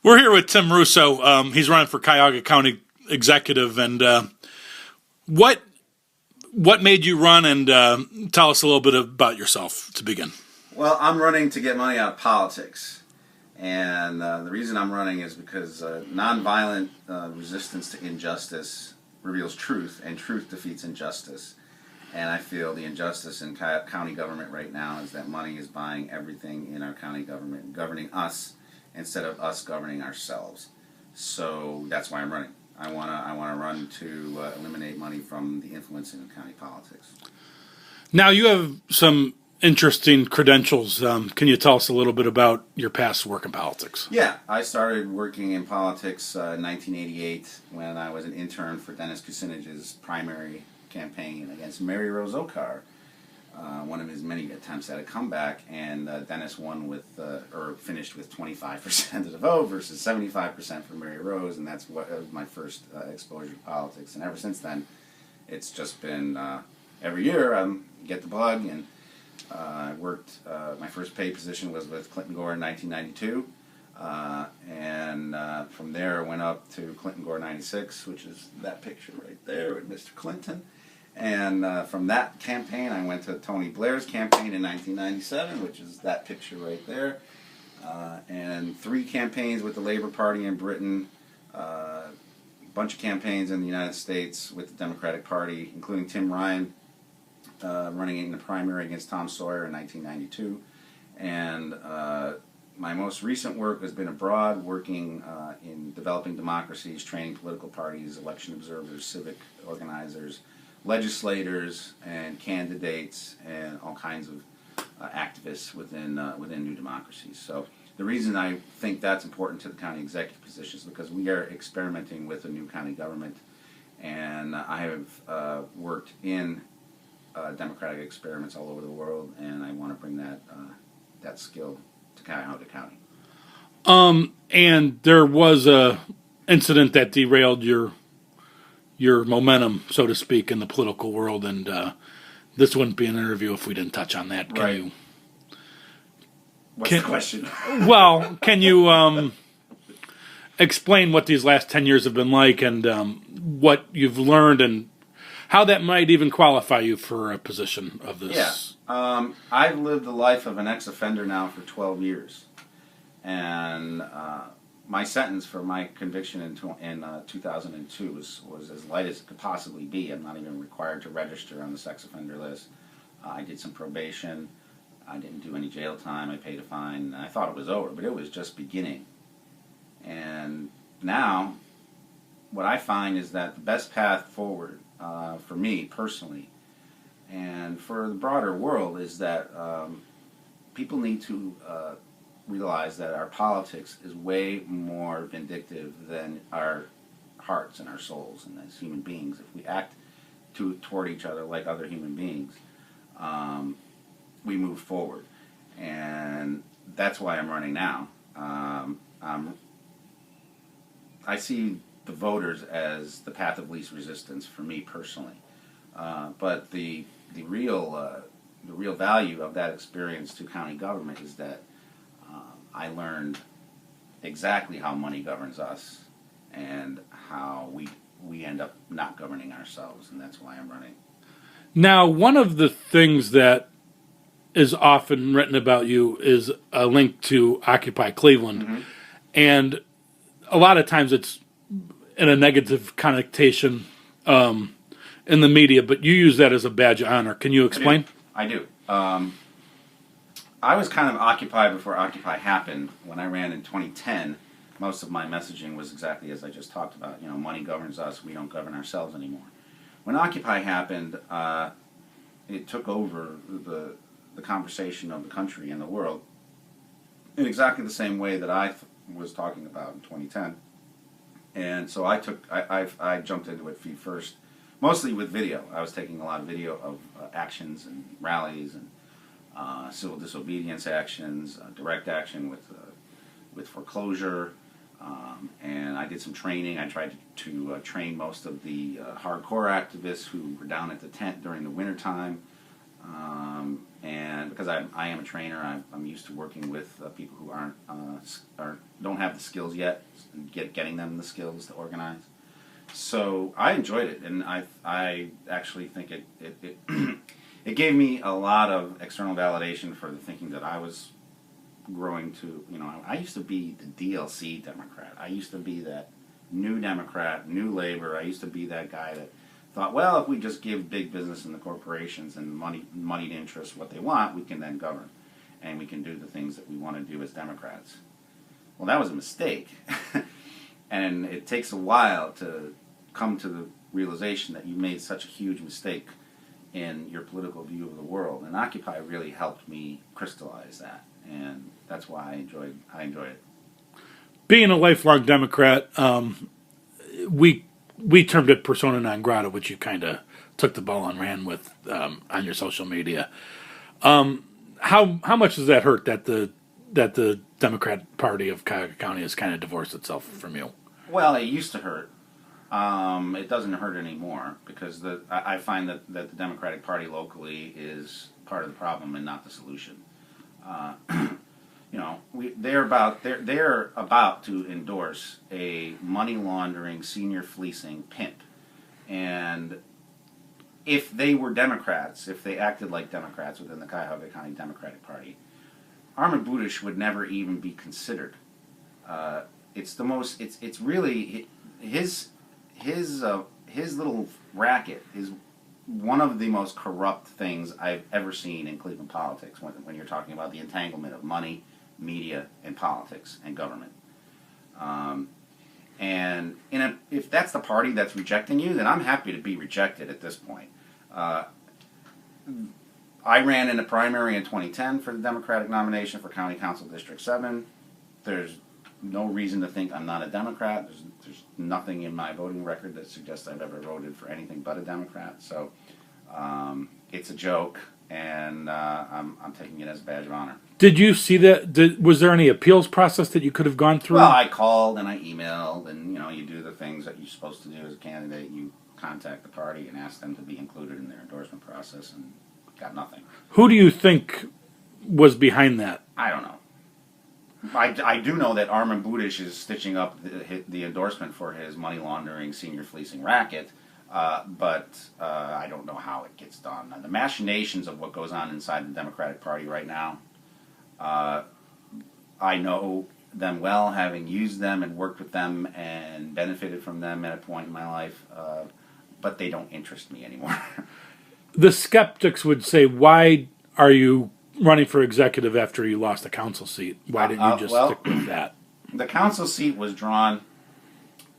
We're here with Tim Russo. He's running for Cuyahoga County Executive. And what made you run? And tell us a little bit about yourself to begin. Well, I'm running to get money out of politics. And the reason I'm running is because nonviolent resistance to injustice reveals truth, and truth defeats injustice. And I feel the injustice in county government right now is that money is buying everything in our county government, governing us instead of us governing ourselves. So that's why I'm running. I want to run to eliminate money from the influencing of county politics. Now, you have some interesting credentials. Can you tell us a little bit about your past work in politics? Yeah, I started working in politics in 1988 when I was an intern for Dennis Kucinich's primary campaign against Mary Rose Okar, one of his many attempts at a comeback, and Dennis won with, or finished with 25% of the vote versus 75% for Mary Rose, and that's what was my first exposure to politics. And ever since then, it's just been every year I get the bug, and I worked, my first paid position was with Clinton Gore in 1992, and from there I went up to Clinton Gore 96, which is that picture right there with Mr. Clinton. And from that campaign, I went to Tony Blair's campaign in 1997, which is that picture right there. And 3 campaigns with the Labour Party in Britain, a bunch of campaigns in the United States with the Democratic Party, including Tim Ryan running in the primary against Tom Sawyer in 1992. And my most recent work has been abroad, working in developing democracies, training political parties, election observers, civic organizers, legislators and candidates, and all kinds of activists within new democracies. So the reason I think that's important to the county executive position is because we are experimenting with a new county government, and I have worked in democratic experiments all over the world, and I want to bring that skill to Cuyahoga County. And there was a incident that derailed your momentum, so to speak, in the political world, and this wouldn't be an interview if we didn't touch on that. Can you? What's the question? Well, can you explain what these last 10 years have been like, and what you've learned, and how that might even qualify you for a position of this? Yeah. I've lived the life of an ex-offender now for 12 years, and my sentence for my conviction in 2002 was as light as it could possibly be. I'm not even required to register on the sex offender list. I did some probation. I didn't do any jail time. I paid a fine. I thought it was over, but it was just beginning. And now, what I find is that the best path forward for me personally, and for the broader world, is that people need to realize that our politics is way more vindictive than our hearts and our souls, and as human beings, if we act toward each other like other human beings, we move forward. And that's why I'm running now. I see the voters as the path of least resistance for me personally, but the real value of that experience to county government is that I learned exactly how money governs us and how we end up not governing ourselves, and that's why I'm running. Now, one of the things that is often written about you is a link to Occupy Cleveland, Mm-hmm. and a lot of times it's in a negative connotation in the media, but you use that as a badge of honor. Can you explain? I do. I was kind of Occupy before Occupy happened. When I ran in 2010, most of my messaging was exactly as I just talked about. You know, money governs us, we don't govern ourselves anymore. When Occupy happened, it took over the conversation of the country and the world in exactly the same way that I was talking about in 2010. And so I jumped into it feet first, mostly with video. I was taking a lot of video of actions and rallies and civil disobedience actions, direct action with foreclosure, and I did some training. I tried to train most of the hardcore activists who were down at the tent during the wintertime, and because I am a trainer, I'm used to working with people who aren't don't have the skills yet, and getting them the skills to organize. So I enjoyed it, and I actually think it it gave me a lot of external validation for the thinking that I was growing to. I used to be the DLC Democrat. I used to be that new Democrat, new labor. I used to be that guy that thought, well, if we just give big business and the corporations and moneyed interests what they want, we can then govern, and we can do the things that we want to do as Democrats. Well, that was a mistake, and it takes a while to come to the realization that you made such a huge mistake in your political view of the world. And Occupy really helped me crystallize that, and that's why I enjoyed it. Being a lifelong Democrat, we termed it persona non grata, which you kind of took the ball and ran with on your social media. How much does that hurt that the Democrat Party of Cuyahoga County has kind of divorced itself from you? Well, it used to hurt. It doesn't hurt anymore because I find that the Democratic Party locally is part of the problem and not the solution. They're about to endorse a money laundering, senior fleecing pimp, and if they were Democrats, if they acted like Democrats within the Cuyahoga County Democratic Party, Armand Budes would never even be considered. It's really his little racket is one of the most corrupt things I've ever seen in Cleveland politics when you're talking about the entanglement of money, media, and politics and government. And if that's the party that's rejecting you, then I'm happy to be rejected at this point. I ran in a primary in 2010 for the Democratic nomination for County Council District 7. There's no reason to think I'm not a Democrat. There's nothing in my voting record that suggests I've ever voted for anything but a Democrat. So it's a joke, and I'm taking it as a badge of honor. Did you see that? Was there any appeals process that you could have gone through? Well, I called and I emailed, and you do the things that you're supposed to do as a candidate. You contact the party and ask them to be included in their endorsement process, and got nothing. Who do you think was behind that? I don't know. I do know that Armand Budes is stitching up the endorsement for his money laundering, senior fleecing racket, but I don't know how it gets done. And the machinations of what goes on inside the Democratic Party right now, I know them well, having used them and worked with them and benefited from them at a point in my life, but they don't interest me anymore. The skeptics would say, why are you running for executive after you lost a council seat? Why didn't you just stick with that? The council seat was drawn.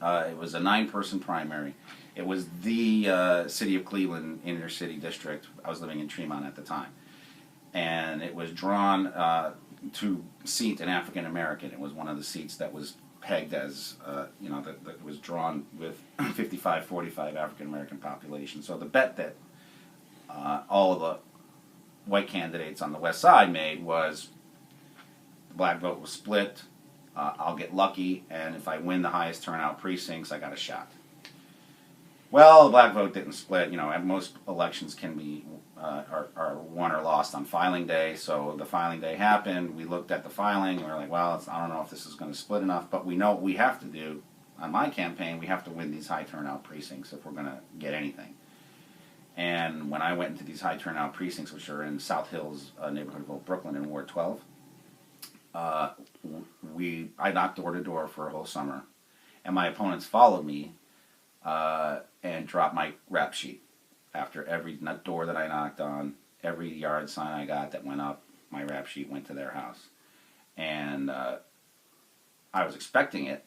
It was a 9-person primary. It was the City of Cleveland inner city district. I was living in Tremont at the time. And it was drawn to seat an African American. It was one of the seats that was pegged as, that was drawn with 55-45 African American population. So the bet that all of the white candidates on the west side made was the black vote was split, I'll get lucky, and if I win the highest turnout precincts, I got a shot. Well, the black vote didn't split. Most elections can be are won or lost on filing day, so the filing day happened, we looked at the filing, and we were like, well, I don't know if this is going to split enough, but we know what we have to do. On my campaign, we have to win these high turnout precincts if we're going to get anything. And when I went into these high turnout precincts, which are in South Hills, neighborhood of Brooklyn in Ward 12, I knocked door to door for a whole summer, and my opponents followed me and dropped my rap sheet. After every door that I knocked on, every yard sign I got that went up, my rap sheet went to their house. And I was expecting it,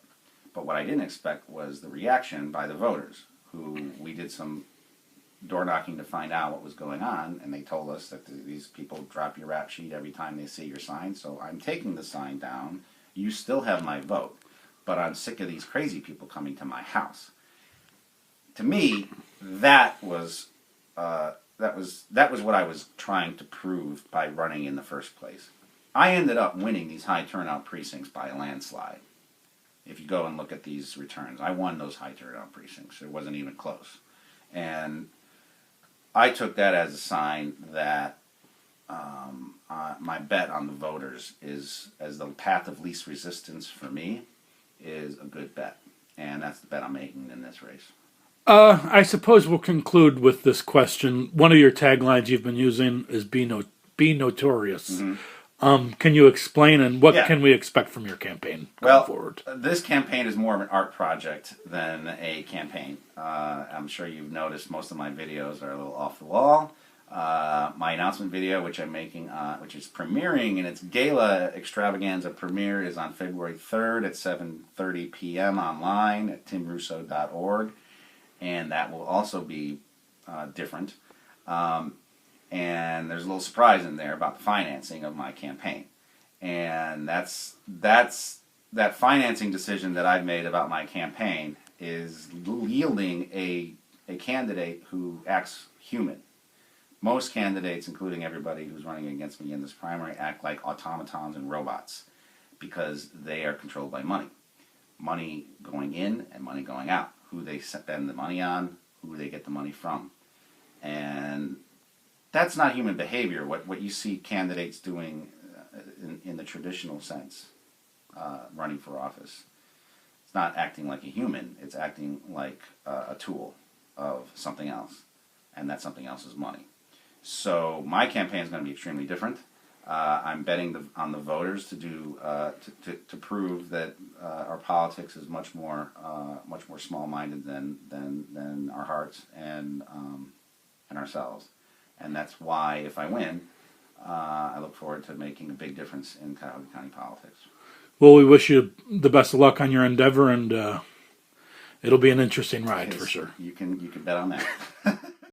but what I didn't expect was the reaction by the voters, who we did some door knocking to find out what was going on, and they told us that these people drop your rap sheet every time they see your sign, so I'm taking the sign down. You still have my vote, but I'm sick of these crazy people coming to my house. To me, that was what I was trying to prove by running in the first place. I ended up winning these high turnout precincts by a landslide. If you go and look at these returns, I won those high turnout precincts. It wasn't even close. And I took that as a sign that my bet on the voters is, as the path of least resistance for me, is a good bet. And that's the bet I'm making in this race. I suppose we'll conclude with this question. One of your taglines you've been using is be notorious. Mm-hmm. Can you explain, and what Yeah. can we expect from your campaign going forward? This campaign is more of an art project than a campaign. I'm sure you've noticed most of my videos are a little off the wall. My announcement video, which I'm making, which is premiering in its gala extravaganza premiere, is on February 3rd at 7:30 p.m. online at timrusso.org. And that will also be different. And there's a little surprise in there about the financing of my campaign. And that's that financing decision that I've made about my campaign is yielding a candidate who acts human. Most candidates, including everybody who's running against me in this primary, act like automatons and robots because they are controlled by money. Money going in and money going out. Who they spend the money on, who they get the money from. And that's not human behavior, what you see candidates doing in the traditional sense, running for office. It's not acting like a human, it's acting like a tool of something else, and that something else is money. So my campaign is going to be extremely different. I'm betting on the voters to do to prove that our politics is much more small-minded than our hearts and ourselves, and that's why if I win, I look forward to making a big difference in Cuyahoga County politics. Well, we wish you the best of luck on your endeavor, and it'll be an interesting ride for sure. You can bet on that.